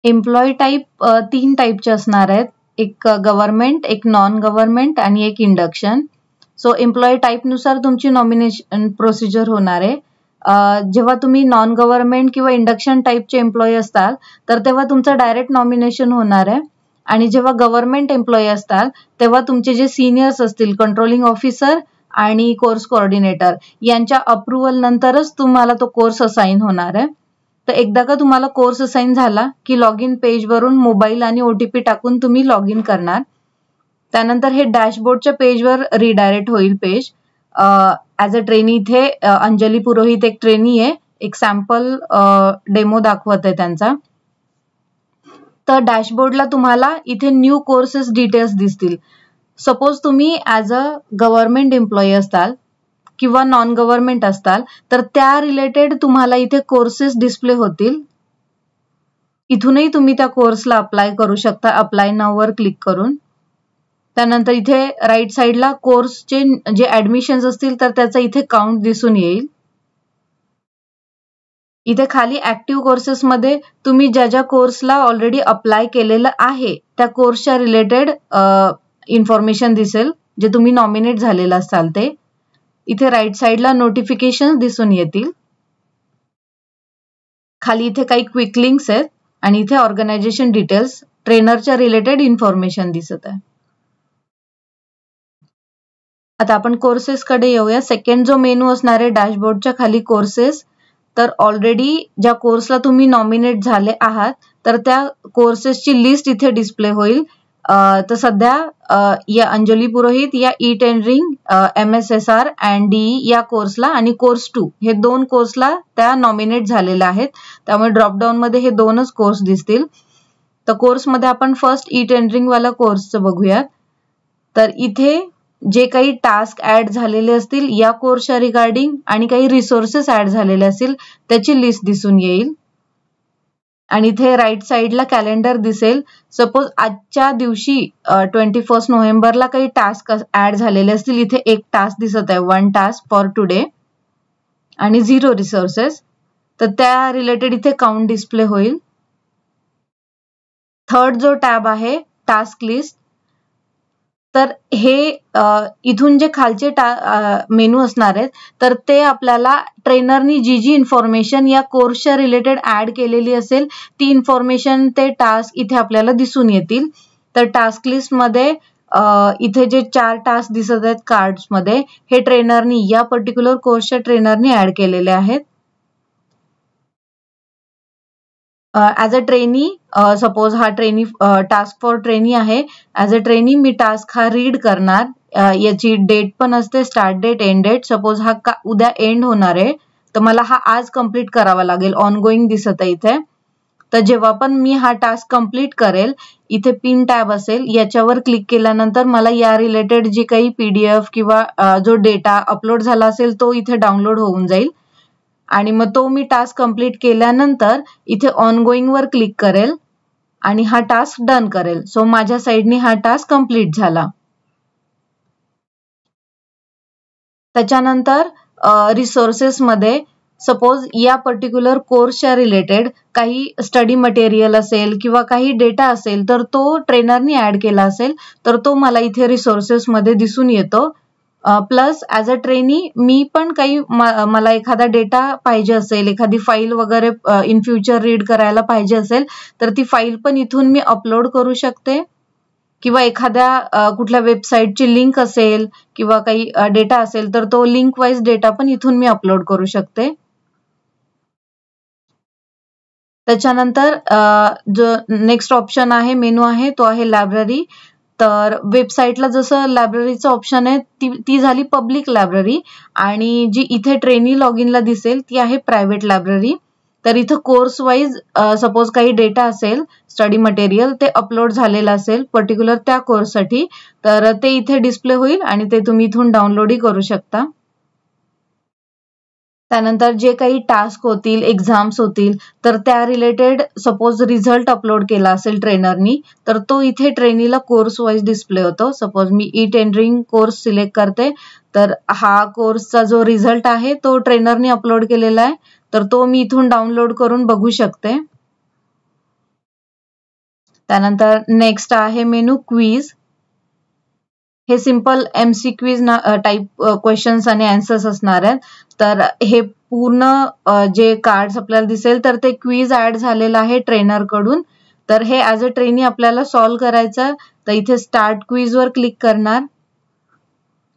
Employee type 3 टाईपचे असणार आहेत, एक गव्हर्नमेंट, एक नॉन गव्हर्नमेंट आणि एक इंडक्शन. सो एम्प्लॉई टाईपनुसार तुमची नॉमिनेशन प्रोसिजर होणार आहे. जेव्हा तुम्ही नॉन गव्हर्नमेंट किंवा इंडक्शन टाईपचे एम्प्लॉई असताल तर तेव्हा तुमचं डायरेक्ट नॉमिनेशन होणार आहे. आणि जेव्हा गव्हर्नमेंट एम्प्लॉई असतात तेव्हा तुमचे जे सिनियर्स असतील, कंट्रोलिंग ऑफिसर आणि कोर्स कोऑर्डिनेटर यांच्या अप्रुव्हल नंतरच तुम्हाला तो कोर्स असाइन होणार आहे. तर एकदा का तुम्हाला कोर्स असाइन झाला की लॉग इन पेजवरून मोबाईल आणि OTP टाकून तुम्ही लॉग इन करणार. त्यानंतर हे डॅशबोर्डच्या पेजवर रिडायरेक्ट होईल पेज. ॲज अ ट्रेनी इथे अंजली पुरोहित एक ट्रेनी आहे, एक सॅम्पल डेमो दाखवत आहे त्यांचा. तर डॅशबोर्डला तुम्हाला इथे न्यू कोर्सेस डिटेल्स दिसतील. सपोज तुम्ही ॲज अ गव्हर्नमेंट एम्प्लॉई असताल किंवा नॉन गव्हर्नमेंट असताल तर त्या रिलेटेड तुम्हाला इथे कोर्सेस डिस्प्ले होतील. इथूनही तुम्ही त्या कोर्सला अप्लाय करू शकता, अप्लाय नाव वर क्लिक करून. त्यानंतर इथे राईट साईडला कोर्सचे जे ऍडमिशन्स असतील तर त्याचा इथे काउंट दिसून येईल. इथे खाली ऍक्टिव्ह कोर्सेसमध्ये तुम्ही ज्या ज्या कोर्सला ऑलरेडी अप्लाय केलेलं आहे त्या कोर्सच्या रिलेटेड इन्फॉर्मेशन दिसेल, जे तुम्ही नॉमिनेट झालेलं असाल ते. इथे राईट साईडला नोटिफिकेशन दिसून येतील. खाली इथे काही क्विक लिंक्स आहेत आणि इथे ऑर्गनायझेशन डिटेल्स, ट्रेनरच्या रिलेटेड इन्फॉर्मेशन दिसत आहे. आता आपण कोर्सेस कडे येऊया. सेकंड जो मेनू असणार आहे डॅशबोर्डच्या खाली कोर्सेस, तर ऑलरेडी ज्या कोर्सला तुम्ही नॉमिनेट झाले आहात तर त्या कोर्सेसची लिस्ट इथे डिस्प्ले होईल. तर सध्या या अंजली पुरोहित या टेंडरिंग MSSR अँड DE या कोर्सला आणि कोर्स 2 हे 2 कोर्सला त्या नॉमिनेट झालेल्या आहेत. त्यामुळे ड्रॉपडाऊन मध्ये हे 2च कोर्स दिसतील. तर कोर्समध्ये आपण फर्स्ट टेंडरिंग वाला कोर्सचं बघूयात. तर इथे जे काही टास्क ऍड झालेले असतील या कोर्सच्या रिगार्डिंग आणि काही रिसोर्सेस ऍड झालेले असतील त्याची लिस्ट दिसून येईल. आणि इथे राईट साईडला कॅलेंडर दिसेल. सपोज आजच्या दिवशी 21 नोव्हेंबरला काही टास्क ऍड झालेले असतील, इथे एक टास्क दिसत आहे, 1 टास्क फॉर टुडे आणि 0 रिसोर्सेस, तर त्या रिलेटेड इथे काउंट डिस्प्ले होईल. थर्ड जो टॅब आहे टास्क लिस्ट, तर हे इथून जे खालचे मेनू असणार आहेत तर ते आपल्याला ट्रेनरनी जी जी इन्फॉर्मेशन या कोर्सच्या रिलेटेड ऍड केलेली असेल ती इन्फॉर्मेशन ते टास्क इथे आपल्याला दिसून येतील. तर टास्क लिस्ट मध्ये इथे जे 4 टास्क दिसत आहेत कार्ड्स मध्ये, हे ट्रेनरनी या पर्टिक्युलर कोर्सच्या ट्रेनरनी ऍड केलेले आहेत. ॲज अ ट्रेनी, सपोज हा ट्रेनी टास्क फॉर ट्रेनी आहे, ॲज अ ट्रेनी मी टास्क हा रीड करणार. याची डेट पण असते, start date, end date. Suppose हा उद्या एंड होणार आहे तर मला हा आज कंप्लीट करावा लागेल, ऑनगोईंग दिसत आहे इथे. तर जेव्हा पण मी हा टास्क कंप्लीट करेल इथे पिन टॅब असेल, याच्यावर क्लिक केल्यानंतर मला या रिलेटेड जी काही PDF किंवा जो डेटा अपलोड झाला असेल तो इथे डाउनलोड होऊन जाईल. आणि मग तो मी टास्क कंप्लीट केल्यानंतर इथे ऑनगोईंग वर क्लिक करेल आणि हा टास्क डन करेल. सो माझ्या साईडने हा टास्क कंप्लीट झाला. त्याच्यानंतर रिसोर्सेस मध्ये सपोज या पर्टिक्युलर कोर्सच्या रिलेटेड काही स्टडी मटेरियल असेल किंवा काही डेटा असेल तर तो ट्रेनरनी ऍड केला असेल तर तो मला इथे रिसोर्सेस मध्ये दिसून येतो. प्लस ॲज अ ट्रेनी मी पण काही मला एखादा डेटा पाहिजे असेल, एखादी फाईल वगैरे इन फ्युचर रीड करायला पाहिजे असेल तर ती फाईल पण इथून मी अपलोड करू शकते. किंवा एखाद्या कुठल्या वेबसाईटची लिंक असेल किंवा काही डेटा असेल तर तो लिंक वाईज डेटा पण इथून मी अपलोड करू शकते. त्याच्यानंतर जो नेक्स्ट ऑप्शन आहे, मेनू आहे, तो आहे लायब्ररी. तर वेबसाईटला जसं लायब्ररीचं ऑप्शन आहे ती झाली पब्लिक लायब्ररी आणि जी इथे ट्रेनी लॉग इनला दिसेल ती आहे प्रायव्हेट लायब्ररी. तर इथं कोर्स वाईज सपोज काही डेटा असेल, स्टडी मटेरियल ते अपलोड झालेलं असेल पर्टिक्युलर त्या कोर्ससाठी, तर ते इथे डिस्प्ले होईल आणि ते तुम्ही इथून डाउनलोडही करू शकता. त्यानंतर जे काही टास्क होतील, एक्झाम्स होतील तर त्या रिलेटेड सपोज रिझल्ट अपलोड केला असेल ट्रेनरनी तर तो इथे ट्रेनीला कोर्स वाईज डिस्प्ले होतो. सपोज मी टेंडरिंग कोर्स सिलेक्ट करते तर हा कोर्सचा जो रिझल्ट आहे तो ट्रेनरनी अपलोड केलेला आहे तर तो मी इथून डाउनलोड करून बघू शकते. त्यानंतर नेक्स्ट आहे मेनू क्विज. हे simple MC quiz type questions आणि आन्सर्स असणार आहेत. तर हे पूर्ण जे कार्ड्स आपल्याला दिसेल तर ते क्विज ऍड झालेलं आहे ट्रेनर कडून. तर हे ऍज अ ट्रेनी आपल्याला सॉल्व्ह करायचं. तर इथे स्टार्ट क्विज वर क्लिक करणार.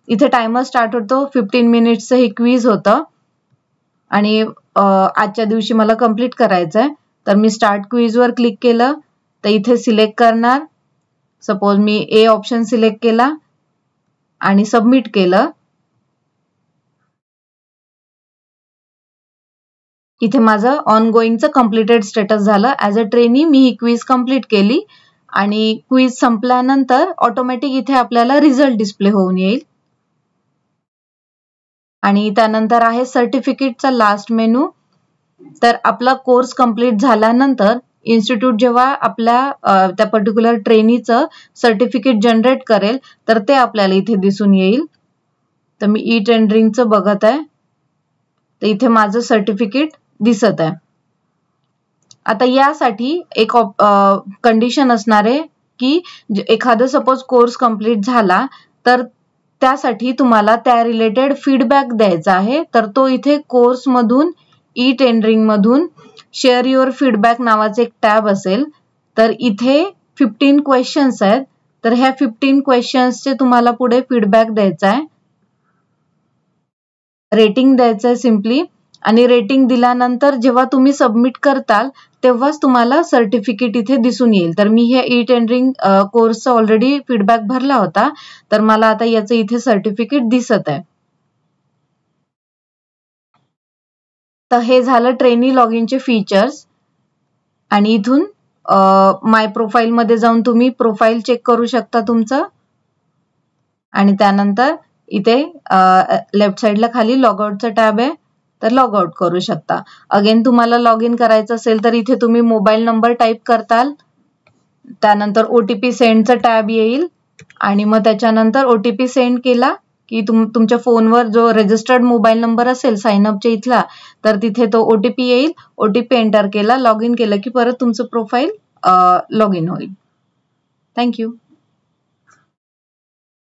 इथे टायमर स्टार्ट होतो. 15 मिनिट्सचं हे क्विज होतं आणि आजच्या दिवशी मला कंप्लीट करायचंय. तर मी स्टार्ट क्विज वर क्लिक केलं तर इथे सिलेक्ट करणार. Suppose me A option select केला आणि सबमिट केलं. इथे माझं ऑनगोईंगचं कम्प्लिटेड स्टेटस झालं. As a trainee me he quiz complete केली आणि क्विज संपल्यानंतर ऑटोमॅटिक इथे आपल्याला रिझल्ट डिस्प्ले होऊन येईल. आणि त्यानंतर आहे सर्टिफिकेटचा लास्ट मेनू. तर आपला कोर्स कंप्लीट झाल्यानंतर इन्स्टिट्यूट जेव्हा आपल्या त्या पर्टिक्युलर ट्रेनीचं सर्टिफिकेट जनरेट करेल तर ते आपल्याला इथे दिसून येईल. तर मी ई टेंडरिंगचं बघत आहे. तर इथे माझं सर्टिफिकेट दिसत आहे. आता यासाठी एक कंडिशन असणार आहे की एखादा सपोज कोर्स कंप्लीट झाला तर त्यासाठी तुम्हाला त्या रिलेटेड फीडबॅक द्यायचा आहे. तर तो इथे कोर्स मधून ई टेंडरिंग मधून शेअर युअर फीडबॅक नावाचे एक टॅब असेल. तर इथे 15 क्वेश्चन्स आहेत. तर ह्या 15 क्वेश्चन्सचे तुम्हाला पुढे फीडबॅक द्यायचा आहे. रेटिंग द्यायचं आहे सिम्पली. आणि रेटिंग दिल्यानंतर जेव्हा तुम्ही सबमिट करताल तेव्हाच तुम्हाला सर्टिफिकेट इथे दिसून येईल. तर मी हे ई टेंडरिंग कोर्सचा ऑलरेडी फीडबॅक भरला होता. तर मला आता याचं इथे सर्टिफिकेट दिसत आहे. तर हे झालं ट्रेनी लॉग इनचे फीचर्स. आणि इथून माय प्रोफाईल मध्ये जाऊन तुम्ही प्रोफाईल चेक करू शकता तुमचं. आणि त्यानंतर इथे लेफ्ट साइडला खाली लॉग आउटचा टॅब आहे. तर लॉग आउट करू शकता. अगेन तुम्हाला लॉग इन करायचं असेल तर इथे तुम्ही मोबाईल नंबर टाईप करताल. त्यानंतर OTP सेंडचा टॅब येईल आणि मग त्याच्यानंतर OTP सेंड केला की तुमच्या फोनवर जो रजिस्टर्ड मोबाईल नंबर असेल साइन अपच्या इथला तर तिथे तो OTP येईल. OTP एंटर केला, लॉग इन केलं की परत तुमचं प्रोफाईल लॉग इन होईल. थँक्यू.